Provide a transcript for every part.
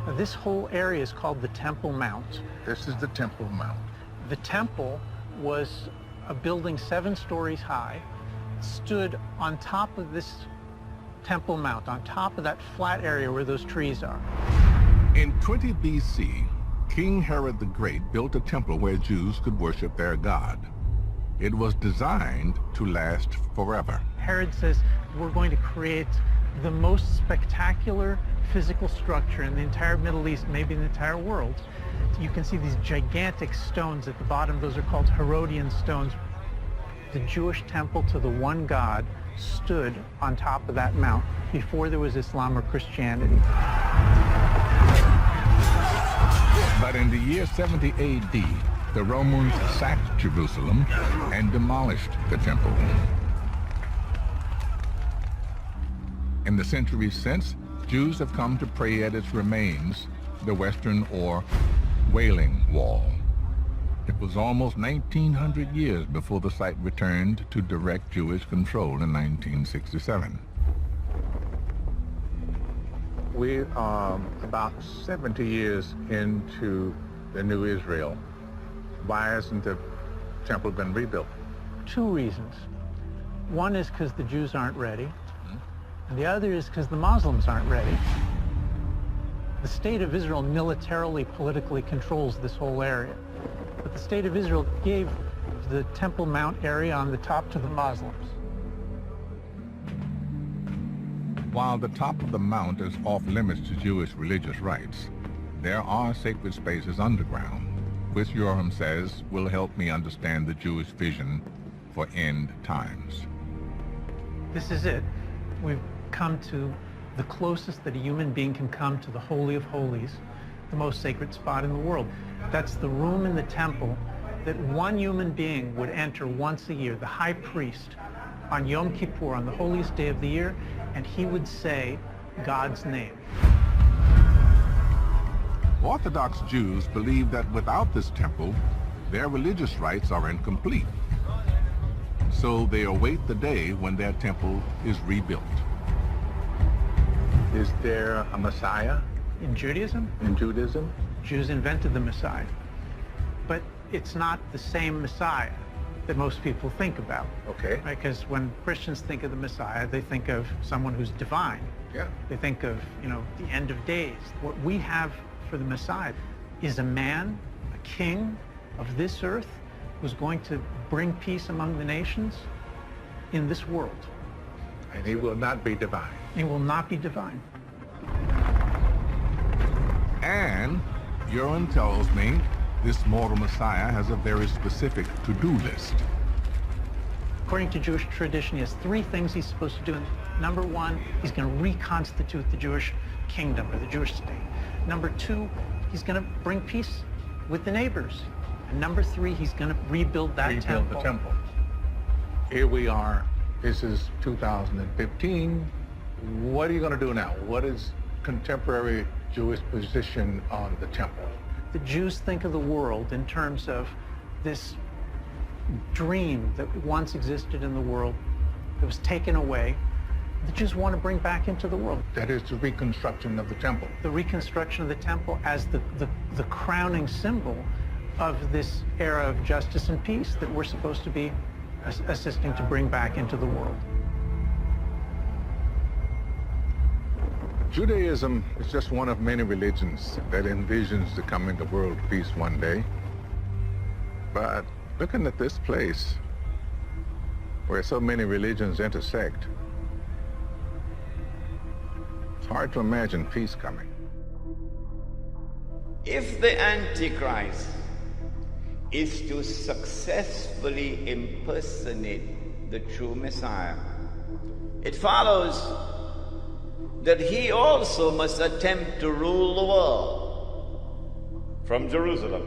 Now, this whole area is called the Temple Mount. This is the Temple Mount. The temple was a building 7 stories high, stood on top of this Temple Mount, on top of that flat area where those trees are. In 20 BC, King Herod the Great built a temple where Jews could worship their God. It was designed to last forever. Herod says, we're going to create the most spectacular physical structure in the entire Middle East, maybe in the entire world. You can see these gigantic stones at the bottom. Those are called Herodian stones. The Jewish temple to the one God stood on top of that mount before there was Islam or Christianity. But in the year 70 AD, the Romans sacked Jerusalem and demolished the temple. In the centuries since, Jews have come to pray at its remains, the Western or Wailing Wall. It was almost 1,900 years before the site returned to direct Jewish control in 1967. We are about 70 years into the new Israel. Why hasn't the temple been rebuilt? 2 reasons. One is because the Jews aren't ready, and the other is because the Muslims aren't ready. The state of Israel militarily, politically controls this whole area. But the state of Israel gave the Temple Mount area on the top to the Muslims. While the top of the mount is off limits to Jewish religious rites, there are sacred spaces underground, which Yoram says will help me understand the Jewish vision for end times. This is it. We've come to the closest that a human being can come to the Holy of Holies, the most sacred spot in the world. That's the room in the temple that one human being would enter once a year, the high priest, on Yom Kippur, on the holiest day of the year, and he would say God's name. Orthodox Jews believe that without this temple, their religious rites are incomplete. So they await the day when their temple is rebuilt. Is there a Messiah? In Judaism? In Judaism? Jews invented the Messiah. But it's not the same Messiah that most people think about. Okay. Right? Because when Christians think of the Messiah, they think of someone who's divine. Yeah. They think of, the end of days. What we have for the Messiah is a man, a king of this earth, who's going to bring peace among the nations in this world. And he will not be divine. He will not be divine. And Yoram tells me this mortal Messiah has a very specific to-do list. According to Jewish tradition, he has 3 things he's supposed to do. Number 1, he's going to reconstitute the Jewish kingdom or the Jewish state. Number 2, he's going to bring peace with the neighbors. And number 3, he's going to rebuild that temple. Rebuild the temple. Here we are. This is 2015. What are you going to do now? What is contemporary Jewish position on the temple? The Jews think of the world in terms of this dream that once existed in the world that was taken away. The Jews want to bring back into the world. That is the reconstruction of the temple. The reconstruction of the temple as the crowning symbol of this era of justice and peace that we're supposed to be assisting to bring back into the world. Judaism is just one of many religions that envisions the coming of world peace one day. But looking at this place, where so many religions intersect, it's hard to imagine peace coming. If the Antichrist is to successfully impersonate the true Messiah, it follows that he also must attempt to rule the world from Jerusalem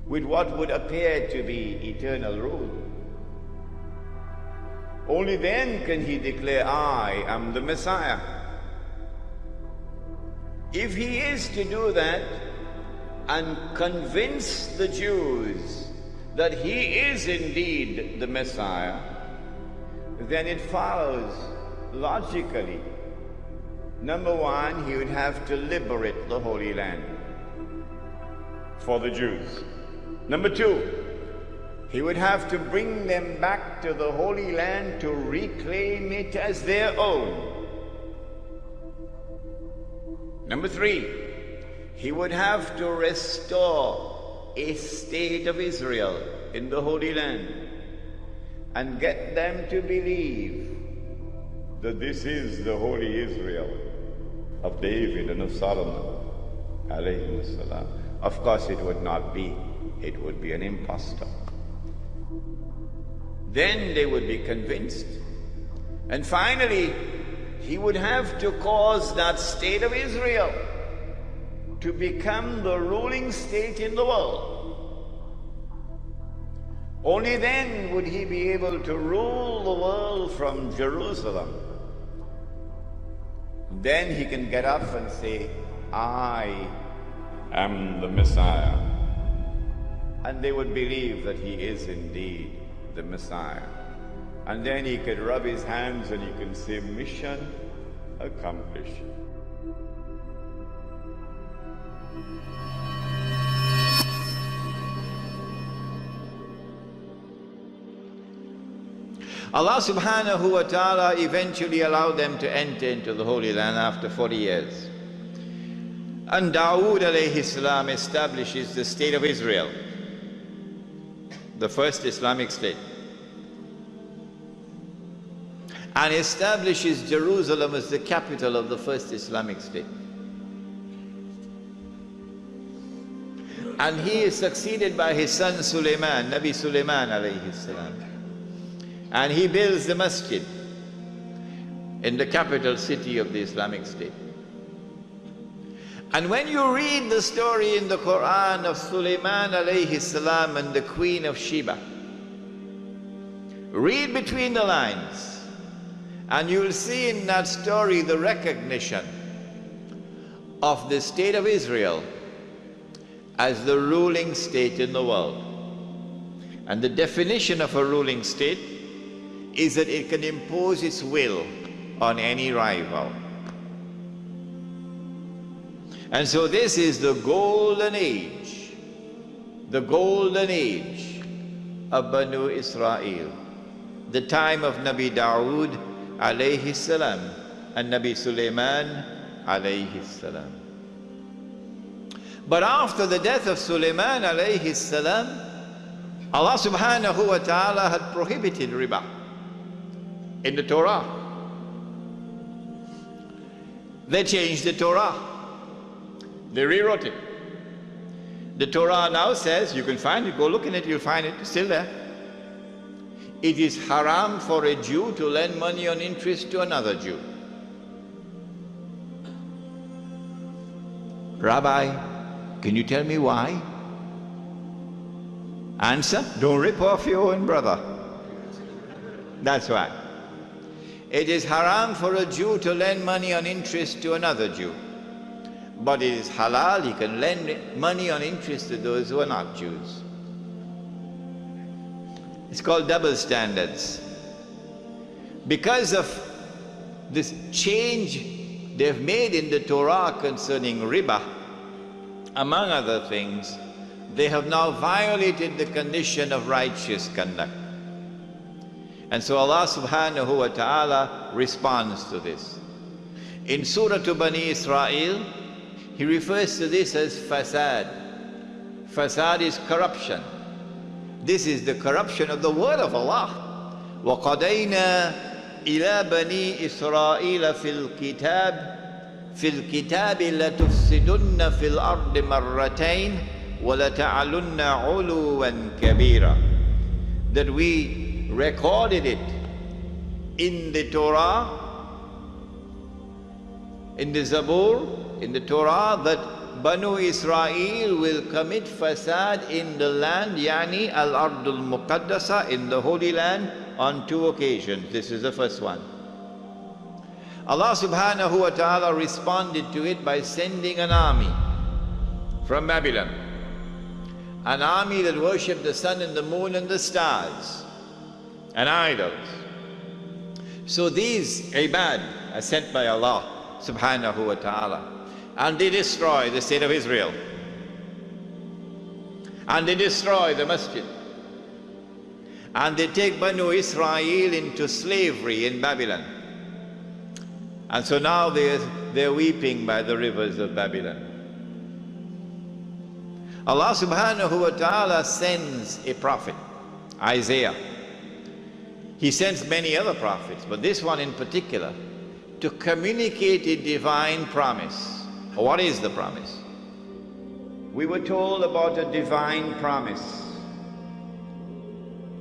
with what would appear to be eternal rule. Only then can he declare, I am the Messiah. If he is to do that and convince the Jews that he is indeed the Messiah, then it follows logically Number one, he would have to liberate the Holy Land for the Jews. Number two, he would have to bring them back to the Holy Land to reclaim it as their own. Number three, he would have to restore a state of Israel in the Holy Land and get them to believe that this is the holy Israel of David and of Solomon, alayhi salam. Of course it would not be. It would be an imposter. Then they would be convinced. And finally, he would have to cause that state of Israel to become the ruling state in the world. Only then would he be able to rule the world from Jerusalem. Then he can get up and say, I am the Messiah. And they would believe that he is indeed the Messiah. And then he could rub his hands and he can say, mission accomplished. Allah subhanahu wa ta'ala eventually allowed them to enter into the Holy Land after 40 years. And Dawood alayhi salam establishes the state of Israel, the first Islamic state, and establishes Jerusalem as the capital of the first Islamic state. And he is succeeded by his son Sulaiman, Nabi Sulaiman alayhi salam. And he builds the masjid in the capital city of the Islamic State. And when you read the story in the Quran of Sulaiman alayhi salam and the Queen of Sheba, read between the lines and you'll see in that story the recognition of the state of Israel as the ruling state in the world. And the definition of a ruling state is that it can impose its will on any rival. And so this is the golden age of Banu Israel, the time of Nabi Dawood alayhi salam and Nabi Sulaiman alayhi salam. But after the death of Sulaiman alayhi salam, Allah subhanahu wa ta'ala had prohibited riba in the Torah. They changed the Torah. They rewrote it. The Torah now says, you can find it, go look in it, you'll find it, it's still there. It is haram for a Jew to lend money on interest to another Jew. Rabbi, can you tell me why? Answer, don't rip off your own brother. That's why. It is haram for a Jew to lend money on interest to another Jew. But it is halal, he can lend money on interest to those who are not Jews. It's called double standards. Because of this change they've made in the Torah concerning riba, among other things, they have now violated the condition of righteous conduct. And so Allah subhanahu wa ta'ala responds to this. In Surah to Bani Israel, He refers to this as fasad. Fasad is corruption. This is the corruption of the word of Allah. وَقَضَيْنَا إِلَى بَنِي إِسْرَائِيلَ فِي الْكِتَابِ لَتُفْسِدُنَّ فِي الْأَرْضِ مَرَّتَيْنِ وَلَتَعْلُنَّ عُلُوًا كَبِيرًا. That we recorded it in the Torah, in the Zabur, in the Torah, that Banu Israel will commit fasad in the land, yani al-Ardul Muqaddasa, in the Holy Land, on 2 occasions. This is the first one. Allah subhanahu wa ta'ala responded to it by sending an army from Babylon. An army that worshipped the sun and the moon and the stars and idols. So these ibad are sent by Allah subhanahu wa ta'ala. And they destroy the state of Israel. And they destroy the masjid. And they take Banu Israel into slavery in Babylon. And so now they're weeping by the rivers of Babylon. Allah subhanahu wa ta'ala sends a prophet, Isaiah. He sends many other prophets, but this one in particular, to communicate a divine promise. What is the promise? We were told about a divine promise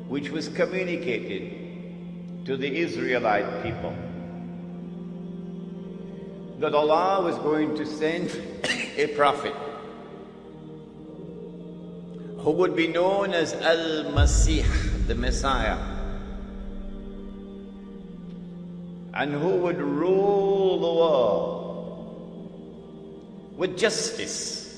which was communicated to the Israelite people, that Allah was going to send a prophet who would be known as Al-Masih, the Messiah, and who would rule the world with justice,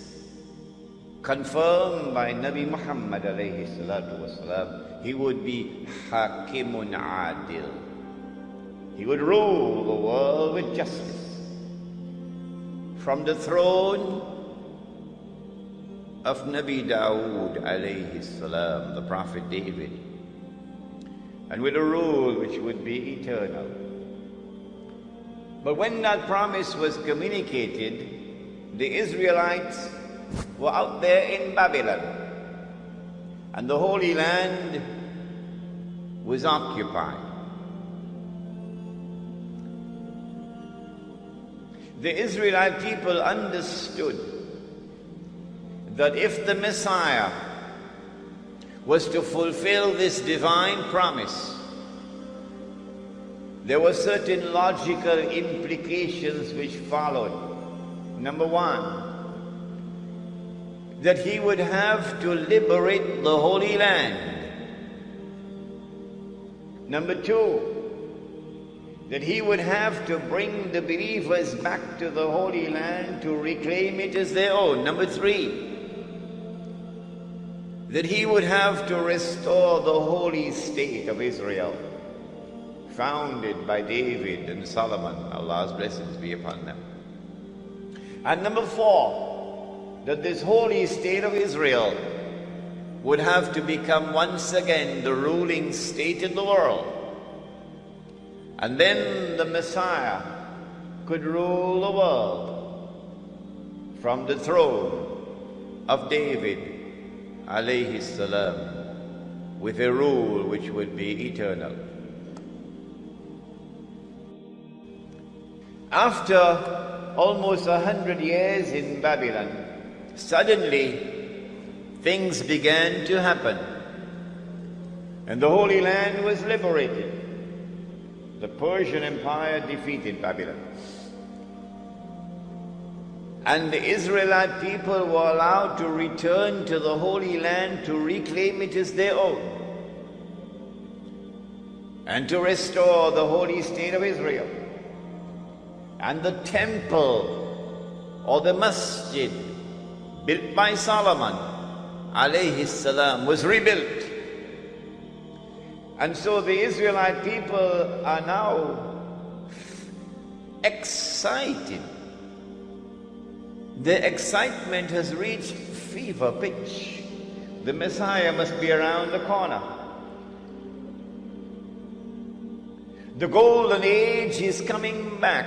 confirmed by Nabi Muhammad alayhi salatu wasalam. He would be Hakimun Adil. He would rule the world with justice from the throne of Nabi Dawood alayhi salam, the Prophet David, and with a rule which would be eternal. But when that promise was communicated, the Israelites were out there in Babylon, and the Holy Land was occupied. The Israelite people understood that if the Messiah was to fulfill this divine promise, there were certain logical implications which followed. Number one, that he would have to liberate the Holy Land. Number two, that he would have to bring the believers back to the Holy Land to reclaim it as their own. Number three, that he would have to restore the holy state of Israel, founded by David and Solomon, Allah's blessings be upon them. And number four, that this holy state of Israel would have to become once again the ruling state in the world. And then the Messiah could rule the world from the throne of David alayhi salam, with a rule which would be eternal. After almost 100 years in Babylon, suddenly things began to happen, and the Holy Land was liberated. The Persian Empire defeated Babylon, and the Israelite people were allowed to return to the Holy Land to reclaim it as their own and to restore the holy state of Israel. And the temple or the masjid built by Solomon alayhi salam was rebuilt. And so the Israelite people are now excited. The excitement has reached fever pitch. The Messiah must be around the corner. The golden age is coming back.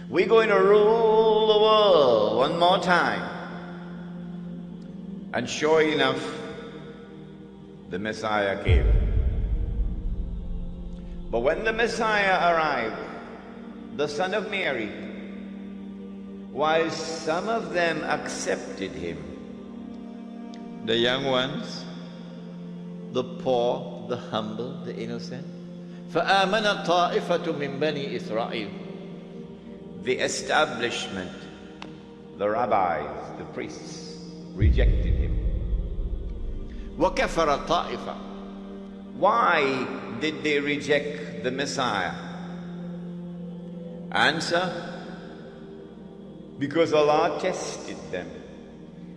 We're going to rule the world one more time. And sure enough, the Messiah came. But when the Messiah arrived, the son of Mary, while some of them accepted him, the young ones, the poor, the humble, the innocent, فَآمَنَ طَائِفَةٌ مِّن بَنِي إِسْرَائِيلَ, the establishment, the rabbis, the priests, rejected him. وَكَفَرَ طَائِفَةٌ. Why did they reject the Messiah? Answer: because Allah tested them,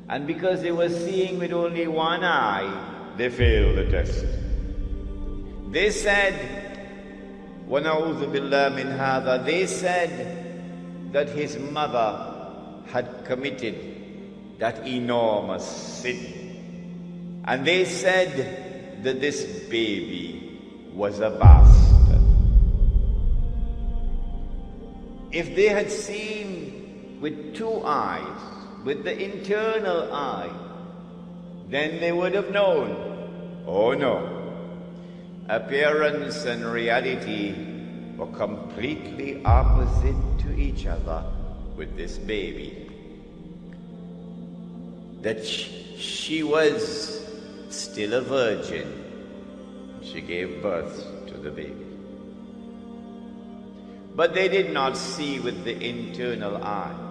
and because they were seeing with only one eye, they failed the test. They said, وَنَعُوذُ بِاللَّهِ مِنْ هَذَا. They said that his mother had committed that enormous sin. And they said that this baby was a bastard. If they had seen with two eyes, with the internal eye, then they would have known, oh no, appearance and reality were completely opposite to each other with this baby. That she was still a virgin. She gave birth to the baby. But they did not see with the internal eye.